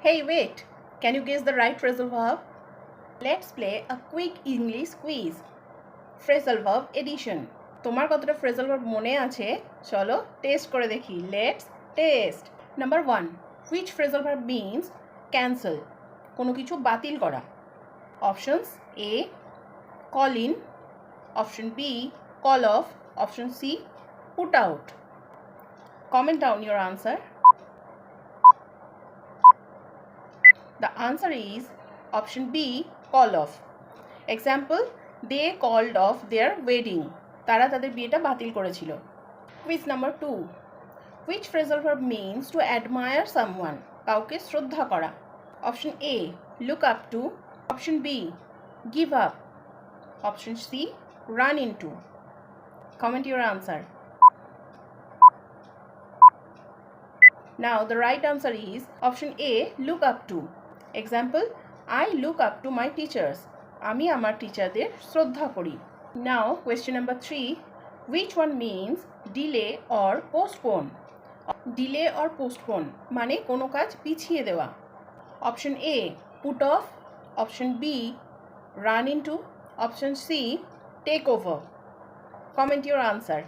Hey, wait! Can you guess the right phrasal verb? Let's play a quick English quiz. Phrasal verb edition. তোমার কতটা phrasal verb মনে আছে? চলো test করে দেখি. Let's test. Number 1. Which phrasal verb means cancel? কোনো কিছু বাতিল করা. Options: A. Call in. Option B. Call off. Option C. Put out. Comment down your answer. The answer is option B, call off. Example, they called off their wedding. তারা তাদের বিয়েটা বাতিল করেছিল. Quiz number 2. Which phrasal verb means to admire someone? কাউকে শ্রদ্ধা করা. Option A, look up to. Option B, give up. Option C, run into. Comment your answer. Now the right answer is option A, look up to. Example, I look up to my teachers. আমি আমার টিচারদের শ্রদ্ধা করি. Now question number 3. Which one means delay or postpone? Delay or postpone মানে কোনো কাজ পিছিয়ে দেওয়া. Option A, put off. Option B, run into. Option C, take over. Comment your answer.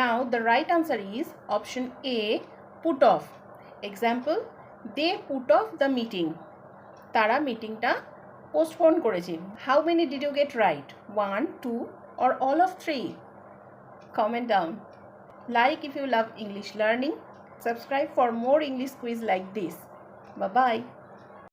Now the right answer is option A, put off. Example, they put off the meeting. তারা মিটিংটা postpone করেছে. How many did you get right? 1, 2 or all of 3? Comment down. Like if you love English learning. Subscribe for more English quiz like this. Bye bye.